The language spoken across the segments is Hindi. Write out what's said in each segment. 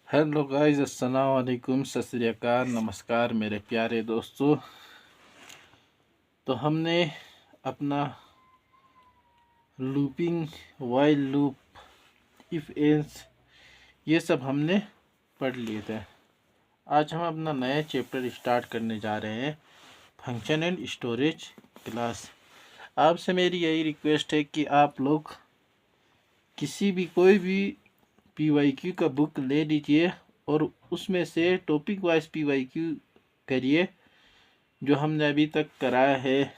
हेलो गाइस, अस्सलाम वालेकुम, सत श्री अकाल, नमस्कार मेरे प्यारे दोस्तों। तो हमने अपना looping, while loop, if else ये सब हमने पढ़ लिए थे। आज हम अपना नया चैप्टर स्टार्ट करने जा रहे हैं, फंक्शन एंड स्टोरेज क्लास। आपसे मेरी यही रिक्वेस्ट है कि आप लोग किसी भी कोई भी PYQ का बुक ले लीजिए और उसमें से टॉपिक वाइज PYQ करिए। जो हमने अभी तक कराया है,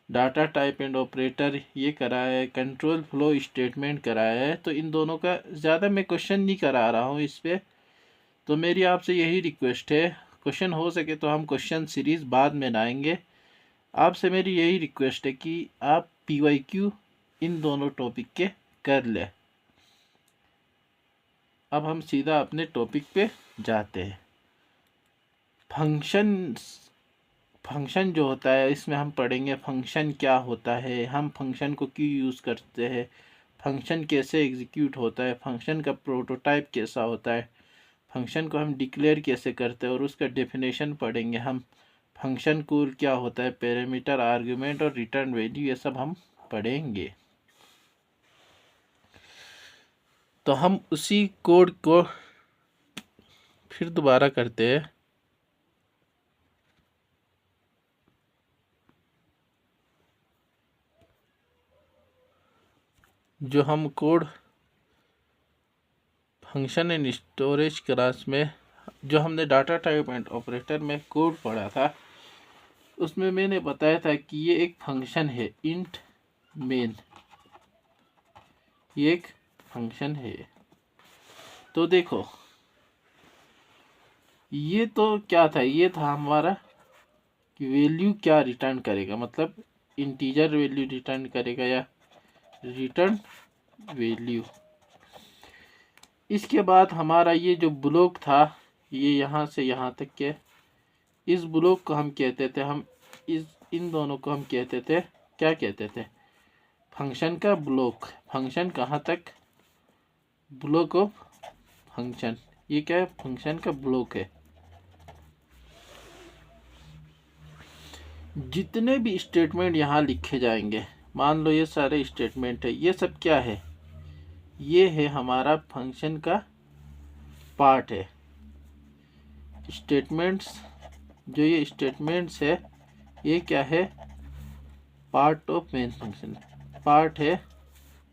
डाटा टाइप एंड ऑपरेटर ये कराया है, कंट्रोल फ्लो स्टेटमेंट कराया है, तो इन दोनों का ज़्यादा मैं क्वेश्चन नहीं करा रहा हूँ इस पर। तो मेरी आपसे यही रिक्वेस्ट है, क्वेश्चन हो सके तो हम क्वेश्चन सीरीज़ बाद में लाएंगे। आपसे मेरी यही रिक्वेस्ट है कि आप PYQ इन दोनों टॉपिक के कर ले। अब हम सीधा अपने टॉपिक पे जाते हैं। फंक्शन जो होता है, इसमें हम पढ़ेंगे फंक्शन क्या होता है, हम फंक्शन को क्यों यूज़ करते हैं, फंक्शन कैसे एग्जीक्यूट होता है, फंक्शन का प्रोटोटाइप कैसा होता है, फंक्शन को हम डिक्लेयर कैसे करते हैं और उसका डेफिनेशन पढ़ेंगे हम। फंक्शन कॉल क्या होता है, पैरामीटर, आर्गुमेंट और रिटर्न वैल्यू, ये सब हम पढ़ेंगे। तो हम उसी कोड को फिर दोबारा करते हैं। जो हम code function and storage class में जो हमने डाटा टाइप एंड ऑपरेटर में कोड पढ़ा था, उसमें मैंने बताया था कि ये एक फंक्शन है, इंट मेन, ये एक फंक्शन है। तो देखो, ये तो क्या था, ये था हमारा कि वैल्यू क्या रिटर्न करेगा, मतलब इंटीजर वैल्यू रिटर्न करेगा या रिटर्न वैल्यू। इसके बाद हमारा ये जो ब्लॉक था, ये यहाँ से यहाँ तक के, इस ब्लॉक को हम कहते थे, हम इन दोनों को हम कहते थे, क्या कहते थे, फंक्शन का ब्लॉक। फंक्शन कहाँ तक, ब्लॉक ऑफ फंक्शन। ये क्या है, फंक्शन का ब्लॉक है। जितने भी स्टेटमेंट यहाँ लिखे जाएंगे, मान लो ये सारे स्टेटमेंट है, ये सब क्या है, ये है हमारा फंक्शन का पार्ट है। स्टेटमेंट्स, जो ये स्टेटमेंट्स है, ये क्या है, part of main function, part है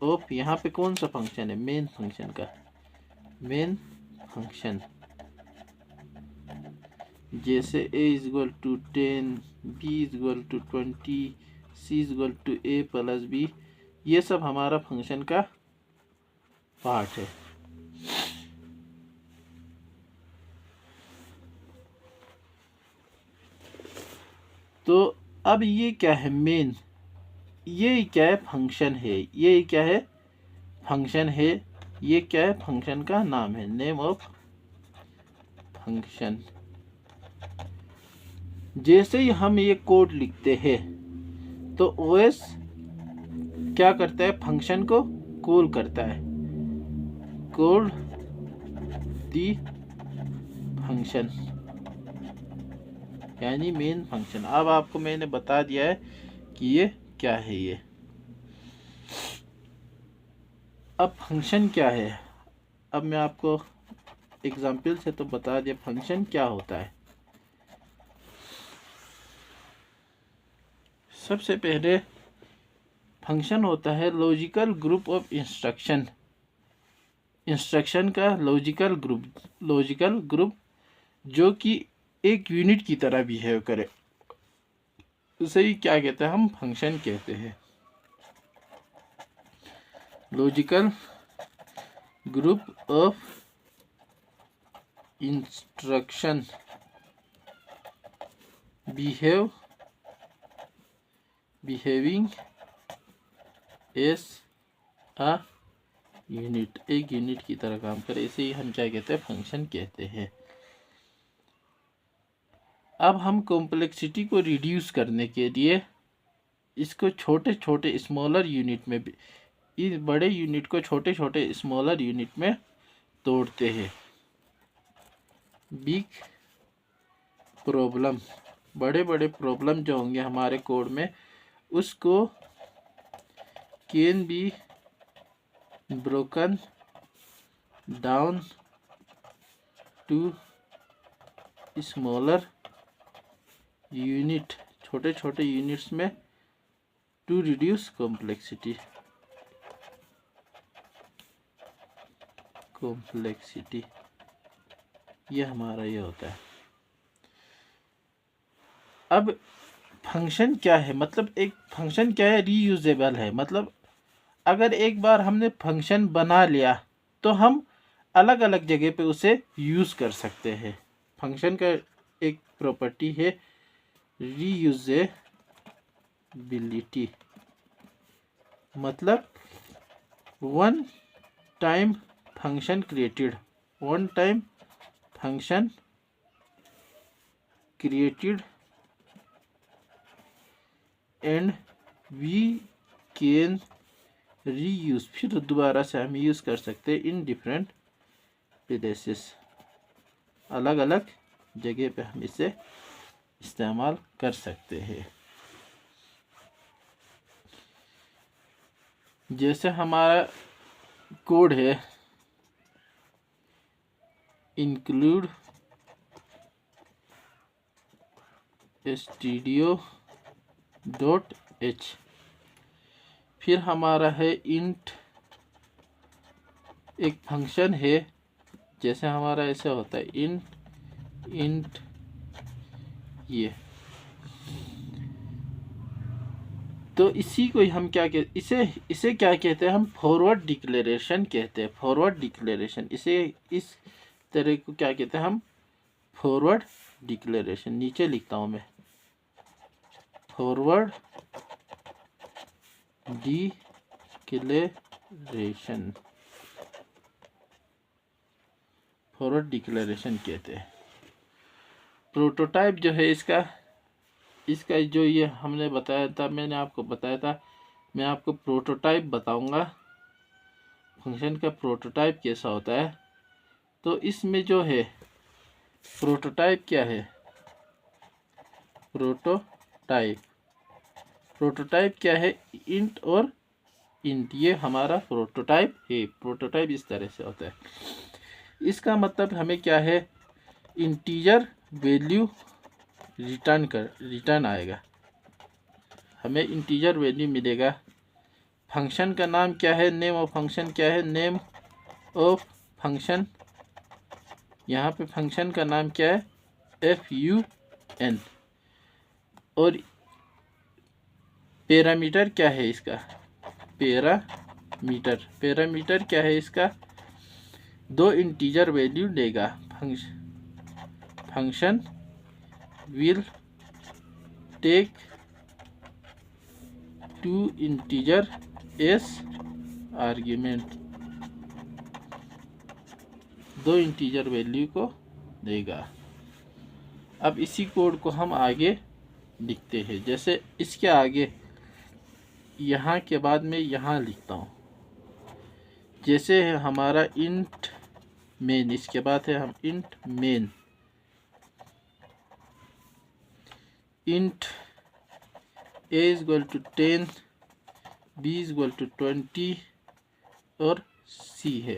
ऑफ, यहाँ पे कौन सा फंक्शन है, मेन फंक्शन का, मेन फंक्शन। जैसे a equal to 10, b equal to 20, c equal to a plus b, ये सब हमारा फंक्शन का पार्ट है। तो अब ये क्या है, मेन, ये क्या है, फंक्शन है, ये क्या है, फंक्शन है, ये क्या है, फंक्शन का नाम है, नेम ऑफ फंक्शन। जैसे ही हम ये कोड लिखते हैं तो OS क्या करता है, फंक्शन को कॉल करता है, कॉल दी फंक्शन, यानी मेन फंक्शन। अब आपको मैंने बता दिया है कि ये क्या है। ये अब फंक्शन क्या है, अब मैं आपको एग्जाम्पल से तो बता दिया फंक्शन क्या होता है। सबसे पहले फंक्शन होता है logical group of instruction, instruction का लॉजिकल ग्रुप जो कि एक यूनिट की तरह बिहेव करे, उसे ही क्या कहते हैं, हम फंक्शन कहते हैं। Logical group of instruction behaving S a unit, एक यूनिट की तरह काम करे, इसे ही हम क्या कहते हैं, फंक्शन कहते हैं। अब हम कॉम्प्लेक्सिटी को रिड्यूस करने के लिए इसको छोटे छोटे स्मॉलर यूनिट में, इस बड़े यूनिट को छोटे छोटे स्मॉलर यूनिट में तोड़ते हैं। बिग प्रॉब्लम, बड़े बड़े प्रॉब्लम जो होंगे हमारे कोड में, उसको can be broken down to smaller unit, छोटे छोटे यूनिट्स में, टू रिड्यूस कॉम्प्लेक्सिटी। ये हमारा ये होता है। अब फंक्शन क्या है, मतलब एक फंक्शन क्या है, रीयूजेबल है। मतलब अगर एक बार हमने फंक्शन बना लिया तो हम अलग अलग जगह पे उसे यूज़ कर सकते हैं। फंक्शन का एक प्रॉपर्टी है रीयूजेबिलिटी, मतलब one time function created, one time function created and we can reuse, फिर दोबारा से हम यूज़ कर सकते हैं इन डिफरेंट प्लेसेस, अलग अलग जगह पे हम इसे इस्तेमाल कर सकते हैं। जैसे हमारा कोड है इंक्लूड stdio.h, फिर हमारा है इंट, एक फंक्शन है, जैसे हमारा ऐसे होता है इंट ये, तो इसी को हम क्या कहते, इसे क्या कहते हैं, हम फॉरवर्ड डिक्लेरेशन कहते हैं। फॉरवर्ड डिक्लेरेशन, इसे इस तरह को क्या कहते हैं हम, फॉरवर्ड डिक्लेरेशन। नीचे लिखता हूं मैं, फॉरवर्ड डिक्लेरेशन, फॉरवर्ड डिक्लेरेशन कहते हैं। प्रोटोटाइप जो है इसका जो ये हमने बताया था, मैंने आपको बताया था, मैं आपको प्रोटोटाइप बताऊंगा फंक्शन का प्रोटोटाइप कैसा होता है। तो इसमें जो है प्रोटोटाइप क्या है, प्रोटोटाइप क्या है, इंट और इंट, ये हमारा प्रोटोटाइप है। प्रोटोटाइप इस तरह से होता है। इसका मतलब हमें क्या है, इंटीजर वैल्यू रिटर्न आएगा, हमें इंटीजर वैल्यू मिलेगा। फंक्शन का नाम क्या है, नेम ऑफ फंक्शन क्या है, नेम ऑफ फंक्शन, यहाँ पे फंक्शन का नाम क्या है, fun, और पैरामीटर क्या है इसका, पैरामीटर क्या है इसका, 2 इंटीजर वैल्यू लेगा। Function will take 2 integer as argument, 2 integer value को देगा। अब इसी कोड को हम आगे लिखते हैं। जैसे इसके आगे, यहाँ के बाद में यहाँ लिखता हूँ, जैसे है हमारा इंट मेन, इसके बाद है हम int main, int a is equal to 10, b is equal to 20 और c है,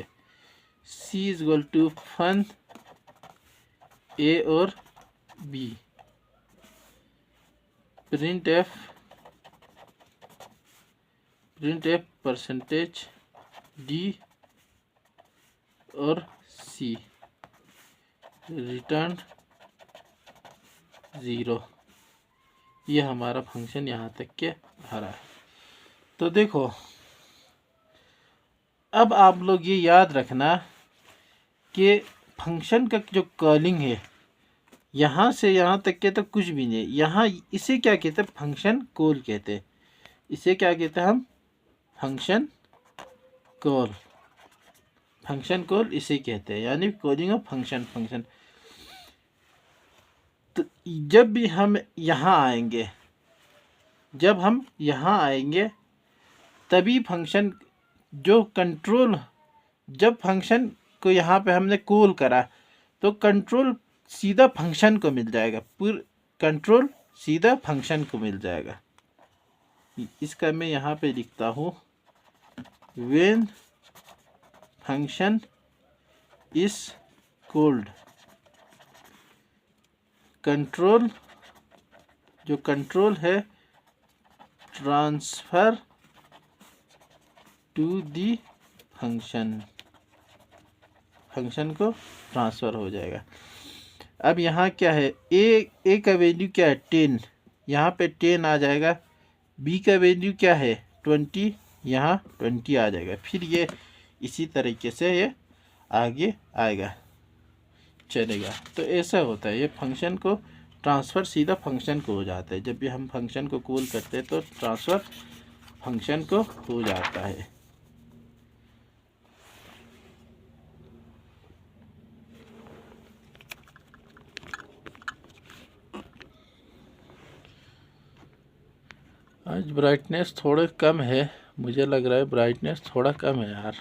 c is equal to fun a और b, print f percentage d और c, रिटर्न 0। ये हमारा फंक्शन यहाँ तक के आ रहा है। तो देखो, अब आप लोग ये याद रखना कि फंक्शन का जो कॉलिंग है, यहाँ से यहाँ तक के तो कुछ भी नहीं, यहाँ इसे क्या कहते हैं, फंक्शन कॉल कहते हैं। इसे क्या कहते हैं हम, फंक्शन कॉल इसे कहते हैं, यानी कॉलिंग ऑफ फंक्शन। तो जब भी हम यहाँ आएंगे, तभी फंक्शन जो कंट्रोल, जब फंक्शन को यहाँ पे हमने कूल करा तो कंट्रोल सीधा फंक्शन को मिल जाएगा, कंट्रोल सीधा फंक्शन को मिल जाएगा। इसका मैं यहाँ पे लिखता हूँ, when function is called, control, जो कंट्रोल है transfer to the function, function को ट्रांसफ़र हो जाएगा। अब यहाँ क्या है, ए का वैल्यू क्या है 10, यहाँ पे 10 आ जाएगा। बी का वैल्यू क्या है 20, यहाँ 20 आ जाएगा। फिर ये इसी तरीके से ये आगे आएगा, चलेगा। तो ऐसा होता है, ये फंक्शन को ट्रांसफ़र सीधा फंक्शन को हो जाता है। जब भी हम फंक्शन को कॉल करते हैं तो ट्रांसफ़र फंक्शन को हो जाता है। आज ब्राइटनेस थोड़ा कम है, मुझे लग रहा है ब्राइटनेस थोड़ा कम है यार।